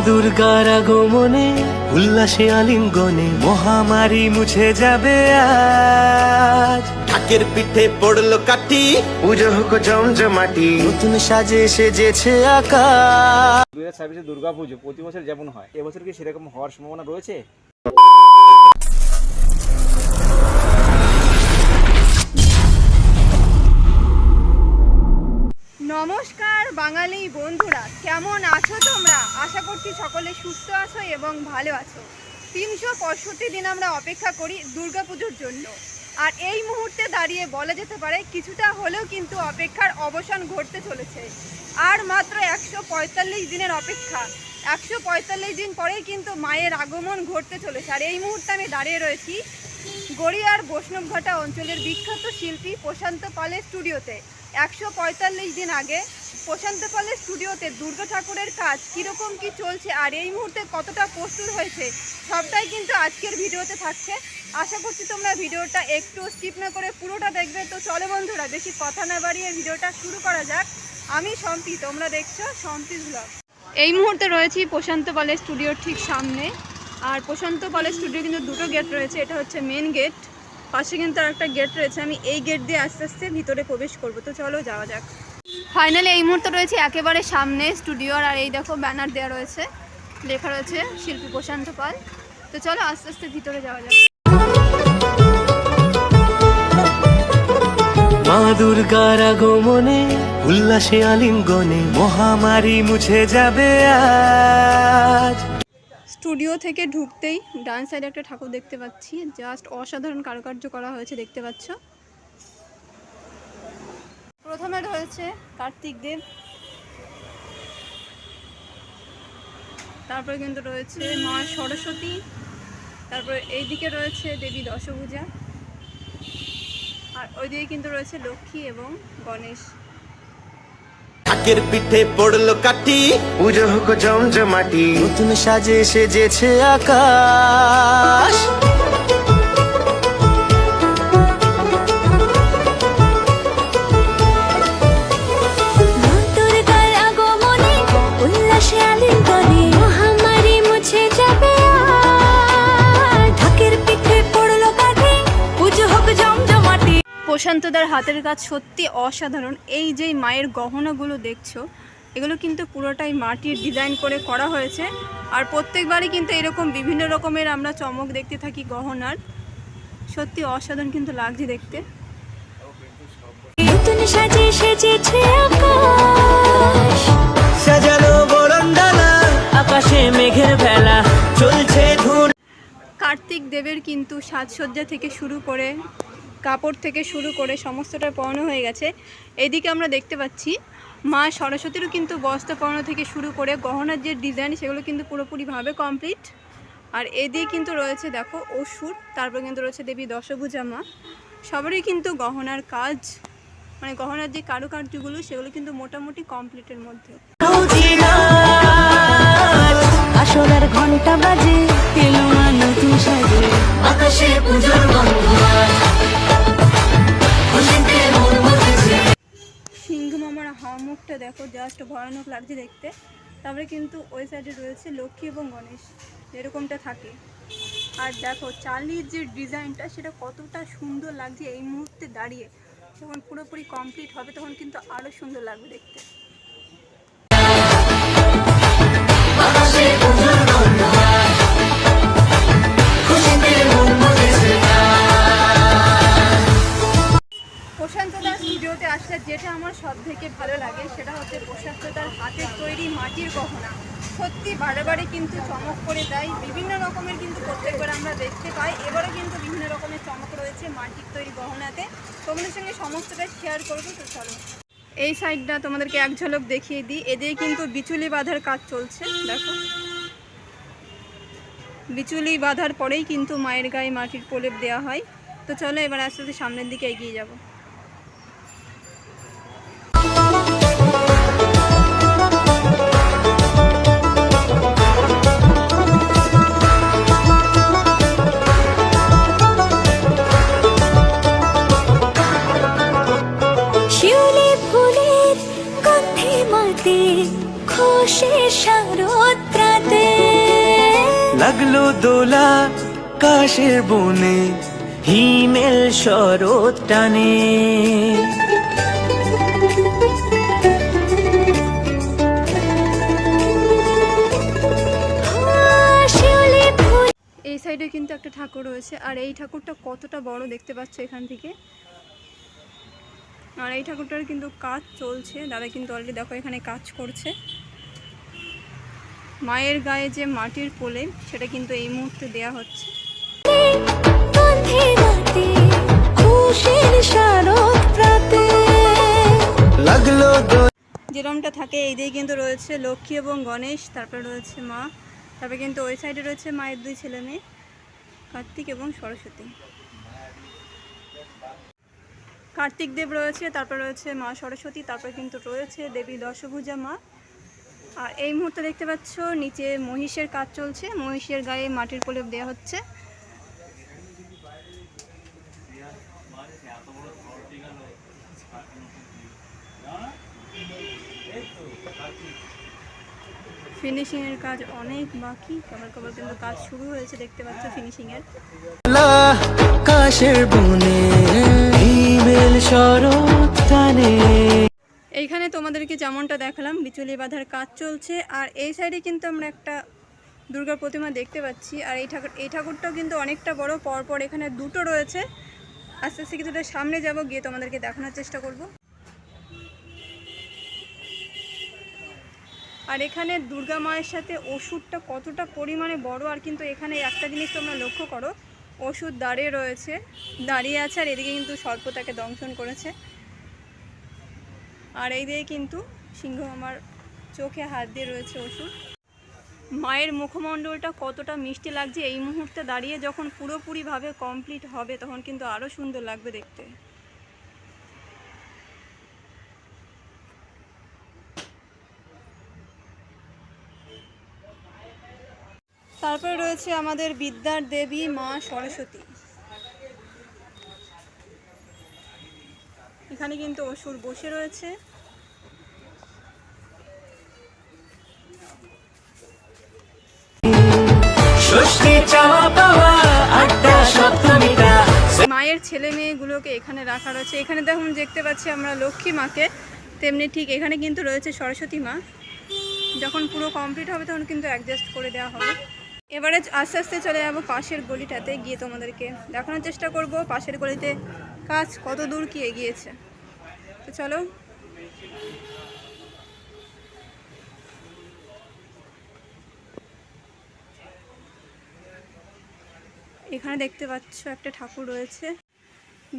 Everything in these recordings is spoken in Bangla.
দুর্গার আগমনে উল্লাসে আলিঙ্গনে মহামারী মুছে যাবে আজ। ঢাকের পিঠে পড়লো কাঠি, পুজো হোক জমজমাটি, নতুন সাজে সেজেছে আকাশ। 2026 দুর্গা পুজো প্রতি বছর যেমন হয়, এবছর কি সেরকম হওয়ার সম্ভাবনা রয়েছে? নমস্কার বাঙালি বন্ধুরা, কেমন আছো তোমরা? আশা করছি সকলে সুস্থ আছো এবং ভালো আছো। 365 দিন আমরা অপেক্ষা করি দুর্গাপুজোর জন্য, আর এই মুহূর্তে দাঁড়িয়ে বলা যেতে পারে কিছুটা হলেও কিন্তু অপেক্ষার অবসান ঘটতে চলেছে। আর মাত্র 145 দিনের অপেক্ষা। 145 দিন পরেই কিন্তু মায়ের আগমন ঘটতে চলেছে। আর এই মুহূর্তে আমি দাঁড়িয়ে রয়েছি গড়িয়ার বৈষ্ণবঘাটা অঞ্চলের বিখ্যাত শিল্পী প্রশান্ত পালের স্টুডিওতে। 145 দিন আগে প্রশান্ত পালের স্টুডিওতে দুর্গা ঠাকুরের কাজ কীরকম কি চলছে আর এই মুহূর্তে কতটা প্রস্তুত হয়েছে সবটাই কিন্তু আজকের ভিডিওতে থাকছে। আশা করছি তোমরা ভিডিওটা একটু স্কিপ না করে পুরোটা দেখবে। তো চলো বন্ধুরা, বেশি কথা না বাড়িয়ে ভিডিওটা শুরু করা যাক। আমি সম্পি, তোমরা দেখছো সম্পিস ব্লগ। এই মুহূর্তে রয়েছি প্রশান্ত পালের স্টুডিওর ঠিক সামনে। আর প্রশান্ত পালের স্টুডিও কিন্তু দুটো গেট রয়েছে, এটা হচ্ছে মেন গেট, পাশে কিন্তু আর একটা গেট রয়েছে। আমি এই গেট দিয়ে আস্তে আস্তে ভিতরে প্রবেশ করব। তো চলো যাওয়া যাক। ফাইনালি এই মুহূর্তে রয়েছে একেবারে সামনে স্টুডিওর। আর এই দেখো ব্যানার দেওয়া রয়েছে, লেখা রয়েছে শিল্পী প্রশান্ত পাল। তো চলো আস্তে আস্তে ভিতরে যাওয়া যাক। মা দুর্গার আগমনে উল্লাসে আলিঙ্গনে মহামারী মুছে যাবে আজ। স্টুডিও থেকে ঢুকতেই ডান সাইডে একটা ঠাকুর দেখতে পাচ্ছি, জাস্ট অসাধারণ কারুকার্য করা হয়েছে, দেখতে পাচ্ছ। প্রথমে রয়েছে কার্তিক দেব, তারপরে কিন্তু রয়েছে মা সরস্বতী, তারপরে এইদিকে রয়েছে দেবী দশভূজা, আর ওইদিকে কিন্তু রয়েছে লক্ষ্মী এবং গণেশ। ঢাকের পিঠে পড়লো কাঠি, পুজো হোক জমজমাটি, নতুন সাজে সেজেছে আকাশ। প্রশান্তদার হাতের কাজ সত্যি অসাধারণ। এই যে মায়ের গহনাগুলো দেখছো, এগুলো কিন্তু পুরোটাই মাটির ডিজাইন করে করা হয়েছে। আর প্রত্যেকবারই কিন্তু এরকম বিভিন্ন রকমের আমরা চমক দেখতে থাকি গহনার। সত্যি অসাধারণ কিন্তু লাগছে দেখতে। সাজানো বরণডালা, আকাশে মেঘের ভেলা চলছে ধুন। কার্তিক দেবের কিন্তু সাজসজ্জা থেকে শুরু করে কাপড় থেকে শুরু করে সমস্তটা পরানো হয়ে গেছে। এইদিকে আমরা দেখতে পাচ্ছি মা সরস্বতীরও কিন্তু বস্ত্র পরানো থেকে শুরু করে গহনার যে ডিজাইন সেগুলো কিন্তু পুরোপুরিভাবে কমপ্লিট। আর এদিকে কিন্তু রয়েছে দেখো অসুর, তারপর কিন্তু রয়েছে দেবী দশভূজা মা। সবারই কিন্তু গহনার কাজ, মানে গহনার যে কারুকার্যগুলো সেগুলো কিন্তু মোটামুটি কমপ্লিটের মধ্যে। আসলের ঘন্টা বাজে এলো নতুন সাজে, আকাশে পুজোর গন্ধ। সিংহ মামার হাওয়ামুখটা দেখো, জাস্ট ভয়ানক লাগছে দেখতে। তারপরে কিন্তু ওই সাইডে রয়েছে লক্ষ্মী এবং গণেশ, যেরকমটা থাকে। আর দেখো চালির যে ডিজাইনটা সেটা কতটা সুন্দর লাগছে এই মুহূর্তে দাঁড়িয়ে। যখন পুরোপুরি কমপ্লিট হবে তখন কিন্তু আরও সুন্দর লাগবে দেখতে। প্রশান্তদার স্টুডিওতে আসলে যেটা আমার সব থেকে ভালো লাগে সেটা হচ্ছে প্রশান্তদার হাতের তৈরি মাটির গহনা। সত্যি বারে বারে কিন্তু চমক করে দেয়। বিভিন্ন রকমের কিন্তু প্রত্যেকবার আমরা দেখতে পাই, এবারও কিন্তু বিভিন্ন রকমের চমক রয়েছে মাটির তৈরি গহনাতে। তোমাদের সঙ্গে সমস্তটা শেয়ার করবো। তো চলো এই সাইডটা তোমাদেরকে এক ঝলক দেখিয়ে দিই। এদিকে কিন্তু বিচুলি বাঁধার কাজ চলছে, দেখো। বিচুলি বাঁধার পরেই কিন্তু মায়ের গায়ে মাটির প্রলেপ দেওয়া হয়। তো চলো এবার আস্তে আস্তে সামনের দিকে এগিয়ে যাবো। খুশি শারদ রাতে লাগলো দোলা কাশের বনে, হিমেল শরৎ টানে। শিউলি ফুল এই সাইডে কিন্তু একটা ঠাকুর রয়েছে, আর এই ঠাকুরটা কতটা বড় দেখতে পাচ্ছ এখান থেকে। আর এই ঠাকুরটার কিন্তু কাজ চলছে, দাদা কিন্তু অলরেডি দেখো এখানে কাজ করছে। মায়ের গায়ে যে মাটির প্রলেপ সেটা কিন্তু এই মুহূর্তে দেয়া হচ্ছে। গন্ধে মাতে খুশির শারদ প্রাতে। লাগলো যেরমটা থাকে এই দিকে কিন্তু রয়েছে লক্ষ্মী এবং গণেশ, তারপরে রয়েছে মা, তারপরে কিন্তু ওই সাইডে রয়েছে মায়ের দুই ছেলে মেয়ে কার্তিক এবং সরস্বতী। কার্তিক দেব রয়েছে, তারপর রয়েছে মা সরস্বতী, তারপরে কিন্তু রয়েছে দেবী দশভুজা মা। আর এই মুহূর্তে দেখতে পাচ্ছ নিচে মহিষের কাজ চলছে, মহিষের গায়ে মাটির প্রলেপ দেওয়া হচ্ছে। ফিনিশিং এর কাজ অনেক বাকি, কবার কবার কিন্তু কাজ শুরু হয়েছে দেখতে পাচ্ছ ফিনিশিং এর। দোলা কাশের বনে, হিমেল শরৎ টানে। এইখানে তোমাদেরকে যেমনটা দেখালাম বিচুলি বাঁধার কাজ চলছে, আর এই সাইডে কিন্তু আমরা একটা দুর্গা প্রতিমা দেখতে পাচ্ছি। আর এই ঠাকুরটাও কিন্তু অনেকটা বড়, পরপর এখানে দুটো রয়েছে। আস্তে আস্তে কিছুটা সামনে যাব, গিয়ে তোমাদেরকে দেখানোর চেষ্টা করব। আর এখানে দুর্গা মায়ের সাথে ওষুধটা কতটা পরিমাণে বড়, আর কিন্তু এখানে একটা জিনিস তোমরা লক্ষ্য করো, ওষুধ দাঁড়িয়ে আছে, আর এদিকে কিন্তু সর্প তাকে দংশন করেছে। আর এই দিকে কিন্তু সিংহ আমার চোখে হাত দিয়ে রয়েছে ওষুধ। মায়ের মুখমণ্ডলটা কতটা মিষ্টি লাগছে এই মুহূর্তে দাঁড়িয়ে, যখন পুরোপুরিভাবে কমপ্লিট হবে তখন কিন্তু আরও সুন্দর লাগবে দেখতে। তারপরে রয়েছে আমাদের বিদ্যার দেবী মা সরস্বতী। এখানে কিন্তু অসুর বসে রয়েছে। ষষ্ঠী চাওয়া পাওয়া আড্ডা সপ্তমীটা। মায়ের ছেলে মেয়েগুলোকে এখানে রাখা রয়েছে। এখানে দেখুন দেখতে পাচ্ছি আমরা লক্ষ্মী মাকে, তেমনি ঠিক এখানে কিন্তু রয়েছে সরস্বতী মা। যখন পুরো কমপ্লিট হবে তখন কিন্তু অ্যাডজাস্ট করে দেওয়া হবে। এবারে আস্তে আস্তে চলে যাবো পাশের গলিটাতে, গিয়ে তোমাদেরকে দেখানোর চেষ্টা করব পাশের গলিতে কাজ কত দূর কি এগিয়েছে। তো চলো। এখানে দেখতে পাচ্ছ একটা ঠাকুর রয়েছে,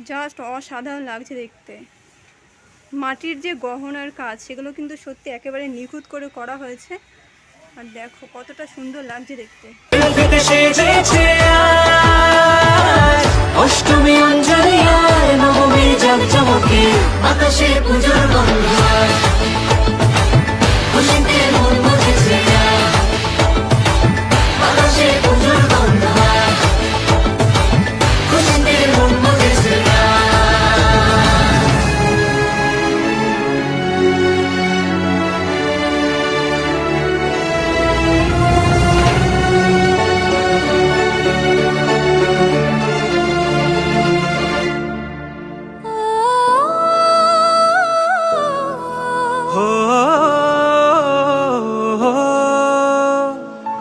জাস্ট অসাধারণ লাগছে দেখতে। মাটির যে গহনার কাজ সেগুলো কিন্তু সত্যি একেবারে নিখুঁত করে করা হয়েছে, আর দেখো কতটা সুন্দর লাগছে দেখতে। সেজেছে আজ অষ্টমী অঞ্জলি আর নবমী জাঁকজমকে, আকাশে পুজোর গন্ধ আজ, খুশিতে মন বুঝেছে আজ, আকাশে পুজোর গন্ধ আজ, খুশিতে মন বুঝেছে আজ।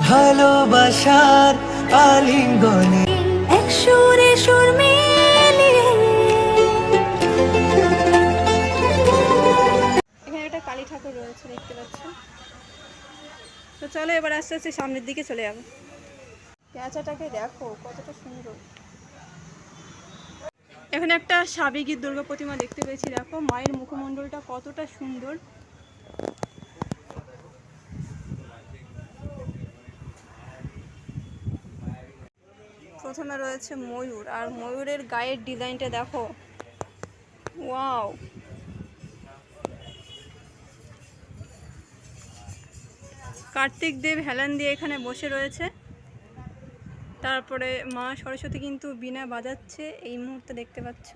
ভালোবাসার আলিঙ্গনে এক সুরে সুর মিলিয়ে। এখানে একটা কালী ঠাকুর রয়েছে দেখতে পাচ্ছ। তো চলো এবার আস্তে আস্তে সামনের দিকে চলে যাবো। পেঁচাটাকে দেখো কতটা সুন্দর। এখানে একটা সাবেকি দুর্গা প্রতিমা দেখতে পেয়েছি, দেখো মায়ের মুখমণ্ডলটা কতটা সুন্দর। প্রথমে রয়েছে ময়ূর, আর ময়ূরের গায়ের ডিজাইনটা দেখো, ওয়াও। কার্তিক দেব হেলান দিয়ে এখানে বসে রয়েছে, তারপরে মা সরস্বতী কিন্তু বীণা বাজাচ্ছে এই মুহূর্তে দেখতে পাচ্ছ।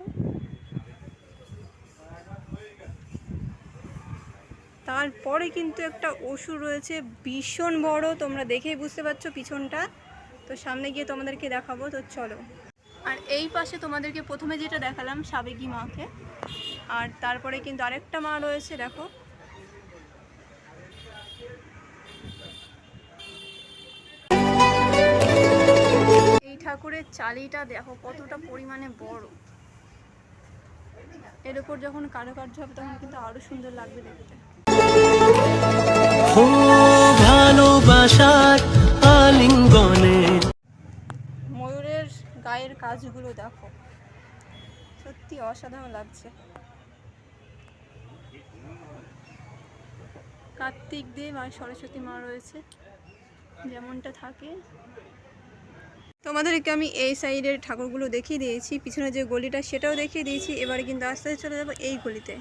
তারপরে কিন্তু একটা অসুর রয়েছে ভীষণ বড়, তোমরা দেখেই বুঝতে পারছো পিছনটা তো সামনে গিয়ে তোমাদেরকে দেখাবো, তো চলো। আর এই পাশে তোমাদেরকে প্রথমে যেটা দেখালাম সাবেকি মাকে, আর তারপরে কিন্তু আরেকটা মা রয়েছে, দেখো। এই ঠাকুরের চালিটা দেখো কতটা পরিমাণে বড়। এর উপর যখন কারুকার্য হবে তখন কিন্তু আরো সুন্দর লাগবে দেখতে। ও ভালোবাসার আলিঙ্গনে ময়ূরের গায়ের কাজগুলো দেখো, সত্যি অসাধারণ লাগছে। কার্তিক দেব আর সরস্বতী মা রয়েছে যেমনটা থাকে। তোমাদেরকে আমি এই সাইডের ঠাকুরগুলো দেখিয়ে দিয়েছি, পিছনে যে গলিটা সেটাও দেখিয়ে দিয়েছি। এবারে কিন্তু আস্তে আস্তে চলে যাবো এই গলিতে।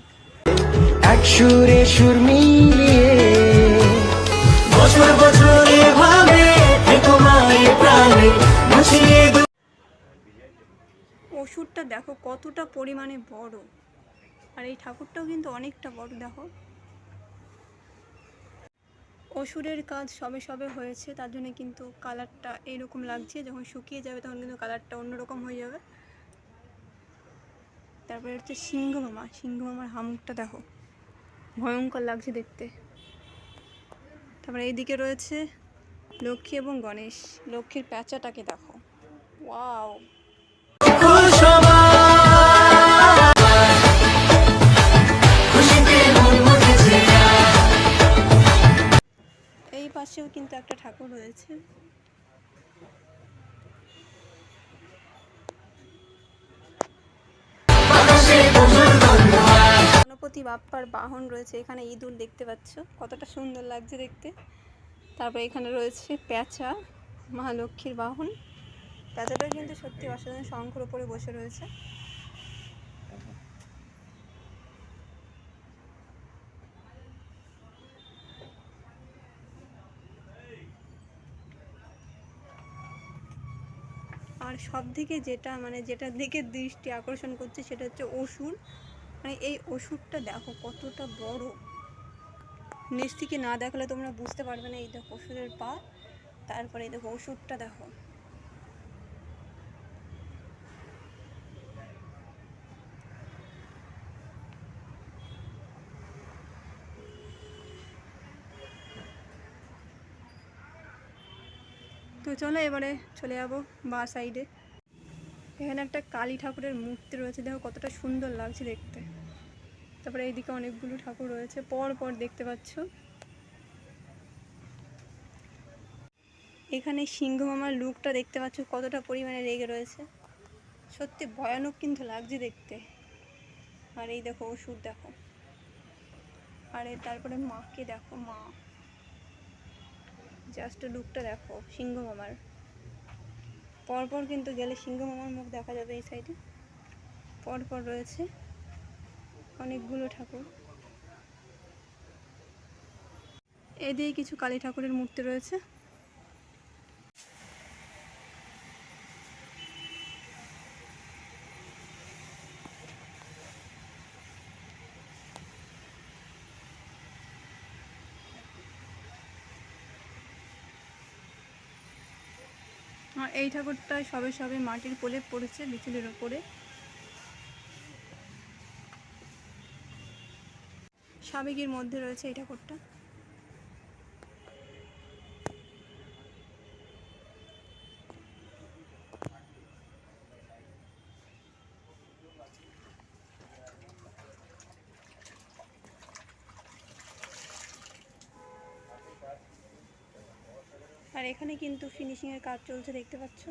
এক সুরে সুর মিলিয়ে বছর বছর এভাবে তোমায় প্রাণে মুছিয়ে ওষুধটা দেখো কতটা পরিমাণে বড়, আর এই ঠাকুরটাও কিন্তু অনেকটা বড়। দেখো অসুরের কাজ সবে সবে হয়েছে, তার জন্য কিন্তু কালারটা এইরকম লাগছে। যখন শুকিয়ে যাবে তখন কিন্তু কালারটা অন্যরকম হয়ে যাবে। তারপরে হচ্ছে সিংহ মামা, সিংহ মামার হামুকটা দেখো ভয়ঙ্কর লাগছে দেখতে। তারপরে এইদিকে রয়েছে লক্ষ্মী এবং গণেশ, লক্ষ্মীর প্যাঁচাটাকে দেখো, ওয়াও। এই পাশেও কিন্তু একটা ঠাকুর রয়েছে। গণপতি বাপ্পার বাহন রয়েছে, এখানে ইঁদুর দেখতে পাচ্ছ, কতটা সুন্দর লাগছে দেখতে। তারপরে এখানে রয়েছে প্যাঁচা, মহালক্ষ্মীর বাহন। প্যাঁচাটাও কিন্তু সত্যি অসাধারণ, শঙ্খের উপরে বসে রয়েছে। আর সব থেকে যেটার দিকে দৃষ্টি আকর্ষণ করছে সেটা হচ্ছে অসুর। এই অসুরটা দেখো কতটা বড়, নিচ থেকে না দেখলে তোমরা বুঝতে পারবে না। এই দেখো অসুরের পা, তারপরে এই দেখো অসুরটা দেখো। তো চলো এবারে চলে যাবো বা সাইডে। এখানে একটা কালী ঠাকুরের মূর্তি রয়েছে, দেখো কতটা সুন্দর লাগছে দেখতে। তারপরে এইদিকে অনেকগুলো ঠাকুর রয়েছে পর পর দেখতে পাচ্ছ। এখানে সিংহ মামার লুকটা দেখতে পাচ্ছ কতটা পরিমাণে রেগে রয়েছে, সত্যি ভয়ানক কিন্তু লাগছে দেখতে। আর এই দেখো অসুর দেখো, আর তারপরে মাকে দেখো, মা জাস্ট লুকটা দেখো সিংহ মামার। পরপর কিন্তু গেলে সিংহ মামার মুখ দেখা যাবে। এই সাইডে পরপর রয়েছে অনেকগুলো ঠাকুর। এদিকে কিছু কালী ঠাকুরের মূর্তি রয়েছে। আর এই ঠাকুরটা সবে সবে মাটির কোলে পড়েছে বিচুলের ওপরে। সাবেকির মধ্যে রয়েছে এই ঠাকুরটা। আর এখানে কিন্তু ফিনিশিং এর কাজ চলছে দেখতে পাচ্ছ।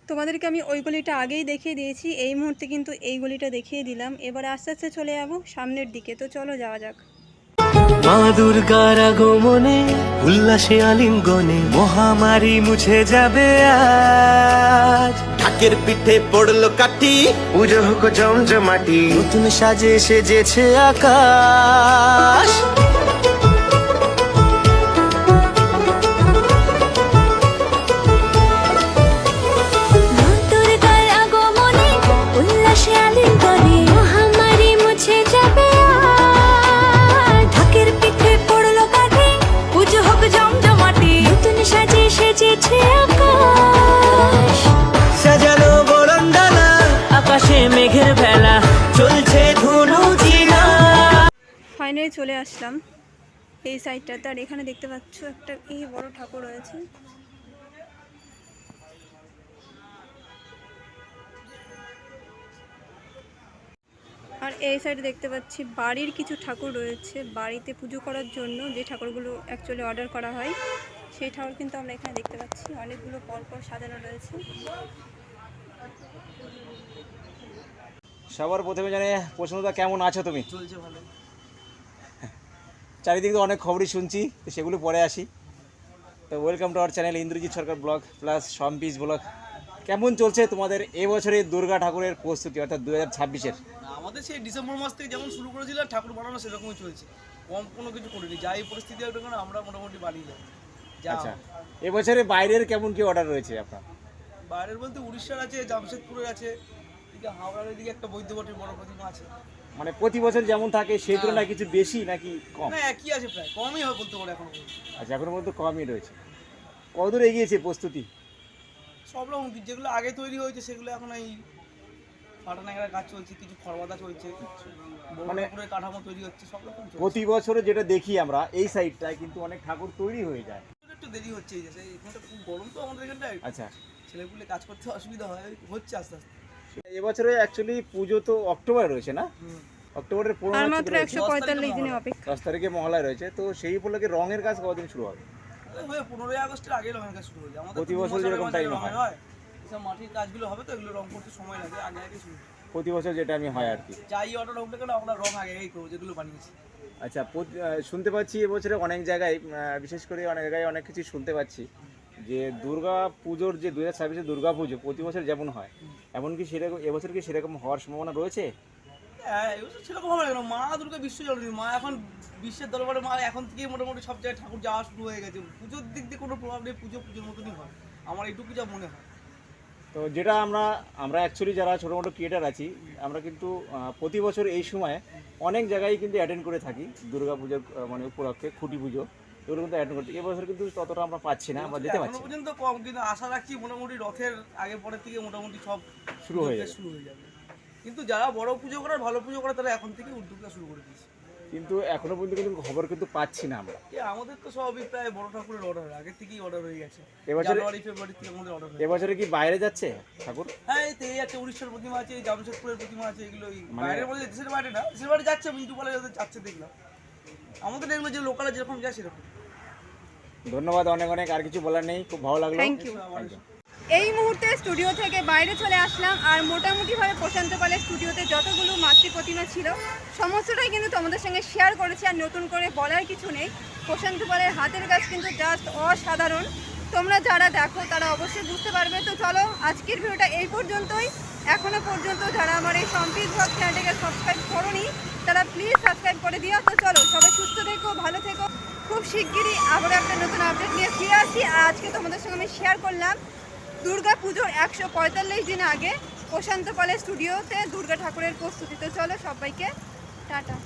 তোমাদেরকে আমি ওই গলিটা আগেই দেখিয়ে দিয়েছি, এই মুহূর্তে কিন্তু এই গলিটা দেখিয়ে দিলাম। এবার আস্তে আস্তে চলে যাবো সামনের দিকে, তো চলো যাওয়া যাক। মা দুর্গার আগমনে উল্লাসে আলিঙ্গনে মহামারী মুছে যাবে আজ। ঢাকের পিঠে পড়লো কাঠি, পুজো হোক জমজমাটি, নতুন সাজে সেজেছে আকাশ। মা দুর্গার আগমনে উল্লাসে আলিঙ্গনে মহামারী মুছে যাবে আজ। ঢাকের পিঠে পড়লো কাঠি, পুজো হোক জমজমাটি, নতুন সাজে সেজেছে আকাশ। সাজানো বরণডালা, আকাশে মেঘের ভেলা, চলছে ধনু চিনা। ফাইনালি চলে আসলাম এই সাইডটাতে। আর এখানে দেখতে পাচ্ছ একটা এই বড় ঠাকুর রয়েছে। আর এই সাইডে দেখতে পাচ্ছি বাড়ির কিছু ঠাকুর রয়েছে, বাড়িতে পুজো করার জন্য যে ঠাকুরগুলো অ্যাকচুয়ালি অর্ডার করা হয় সেই ঠাকুর কিন্তু আমরা এখানে দেখতে পাচ্ছি অনেকগুলো পরপর সাজানো রয়েছে। সবার প্রথমে জানে প্রশ্নটা কেমন আছো তুমি? চলছে ভালো। চারিদিকে তো অনেক খবরই শুনছি, তো সেগুলো পরে আসি। তো welcome to our channel Indrajit Sarkar blog plus শম্পিস ব্লগ। কেমন চলছে তোমাদের এবছরের দুর্গা ঠাকুরের প্রস্তুতি, অর্থাৎ 2026-এর? আমাদের সেই ডিসেম্বর মাস থেকে যেমন শুরু করেছিল ঠাকুর বানানো সেরকমই চলছে, কম কোনো কিছু করিনি। যা এই পরিস্থিতি হবে না আমরা মোটামুটি বানিয়ে যাই। আচ্ছা, এবছরে বাইরের কেমন কি অর্ডার রয়েছে আপনার? বাইরের বলতে উড়িষ্যার আছে, জামশেদপুরের আছে, এদিকে হাওড়ার এদিকে একটা বৈদ্যবাটির বড় প্রতিমা আছে। মানে প্রতি বছর যেমন থাকে সেই তুলনায় কিছু বেশি নাকি কম? না একই আছে, প্রায় কমই হয় বলতে পারে এখন। আচ্ছা, এখনো পর্যন্ত কমই রয়েছে। কতদূর এগিয়েছে প্রস্তুতি? সব রকম যেগুলো আগে তৈরি হয়েছে সেগুলো এখন এই ফাটা ন্যাংরার কাজ চলছে, কিছু খড়বাদা চলছে, মানে ঠাকুরের কাঠামো তৈরি হচ্ছে, সব রকম চলছে। প্রতি বছরে যেটা দেখি আমরা এই সাইডটায় কিন্তু অনেক ঠাকুর তৈরি হয়ে যায়। একটু দেরি হচ্ছে, এই যে এখানটা খুব গরম তো আমাদের এখানটায়, আচ্ছা, ছেলেপুলে কাজ করতে অসুবিধা হয়, হচ্ছে আস্তে আস্তে। এবছরে অ্যাকচুয়ালি পুজো তো অক্টোবরে রয়েছে না? অক্টোবরের আর মাত্র 145 দিনে অপেক্ষা। 10 তারিখে মহালয়া রয়েছে, তো সেই উপলক্ষে রঙের কাজ কতদিন শুরু হবে? হয়ে 15ই আগস্টের আগে রঙের কাজ শুরু হয়ে যায়। আমাদের প্রতি বছর যেরকম টাইমে হয়। এসব মাটির কাজগুলো হবে তো এগুলো রং করতে সময় লাগে, আগে আগে শুরু হয়। প্রতি বছর যেটা আমি হয় আর কি। যাই অর্ডার হোক না কেন আমরা রং আগে আগেই করবো যেগুলো বানিয়েছি। আচ্ছা, শুনতে পাচ্ছি এবছরে অনেক জায়গায়, বিশেষ করে অনেক জায়গায় অনেক কিছু শুনতে পাচ্ছি যে দুর্গা পুজোর যে 2026-এর দুর্গা পুজো প্রতি বছর যেমন হয় এমনকি সেরকম এবছর কি সেরকম হওয়ার সম্ভাবনা রয়েছে? হ্যাঁ, এবছর সেরকম হবে না। মা দুর্গা বিশ্বজননী, মা এখন বিশ্বের দরবারে, মা এখন থেকেই মোটামুটি সব জায়গায় ঠাকুর যাওয়া শুরু হয়ে গেছে। পুজোর দিক দিয়ে কোনো প্রভাব নেই, পুজো পুজোর মতনই হয়, আমার এইটুকু যা মনে হয়। তো যেটা আমরা অ্যাকচুয়ালি যারা ছোটো মোটো ক্রিয়েটার আছি আমরা কিন্তু প্রতি বছর এই সময় অনেক জায়গায় কিন্তু অ্যাটেন্ড করে থাকি দুর্গা পুজোর মানে উপলক্ষে, খুঁটি পুজো এগুলো কিন্তু অ্যাটেন্ড করতে। এবছর কিন্তু ততটা আমরা পাচ্ছি না, আমরা যেতে পারছি এখনো পর্যন্ত কম, কিন্তু আশা রাখছি মোটামুটি রথের আগে পরের থেকে মোটামুটি সব শুরু হয়ে যাবে। কিন্তু যারা বড় পুজো করে, ভালো পুজো করে, তারা এখন থেকে উদ্যোগটা শুরু করে দিয়েছে। কিন্তু এখনো পর্যন্ত কিন্তু খবর কিন্তু পাচ্ছি না আমরা। আমাদের তো সবই প্রায় বড় ঠাকুরের অর্ডার আগে থেকেই অর্ডার হয়ে গেছে। এবছরে জানুয়ারি ফেব্রুয়ারি থেকে আমাদের অর্ডার হয়ে এবছরে কি বাইরে যাচ্ছে ঠাকুর? হ্যাঁ, এই একটা উড়িষ্যার প্রতিমা আছে, এই জামশেদপুরের প্রতিমা আছে, এগুলো মানে- বাইরের মধ্যে, দেশের বাইরে না, দেশের বাইরে যাচ্ছে, মিন্টু পালে যাচ্ছে দেখলাম। আমাদের এগুলো যে লোকালে যেরকম যায় সেরকম। ধন্যবাদ অনেক অনেক, আর কিছু বলার নেই, খুব ভালো লাগলো। Thank you. Thank you. এই মুহূর্তে স্টুডিও থেকে বাইরে চলে আসলাম। আর মোটামুটিভাবে প্রশান্ত পালের স্টুডিওতে যতগুলো মাতৃ প্রতিমা ছিল সমস্তটাই কিন্তু তোমাদের সঙ্গে শেয়ার করেছি। আর নতুন করে বলার কিছু নেই, প্রশান্ত পালের হাতের কাজ কিন্তু জাস্ট অসাধারণ। তোমরা যারা দেখো তারা অবশ্যই বুঝতে পারবে। তো চলো আজকের ভিডিওটা এই পর্যন্তই। এখনও পর্যন্ত যারা আমার এই সম্পিস ব্লগ চ্যানেলটাকে সাবস্ক্রাইব করোনি তারা প্লিজ সাবস্ক্রাইব করে দিও। তো চলো সবাই সুস্থ থেকো, ভালো থেকো। খুব শিগগিরই আবার একটা নতুন আপডেট নিয়ে ফিরে আসি। আর আজকে তোমাদের সঙ্গে আমি শেয়ার করলাম দুর্গা পুজোর 145 দিন আগে প্রশান্ত পালের স্টুডিওতে দুর্গা ঠাকুরের প্রস্তুতি। তো চলো সবাইকে টাটা।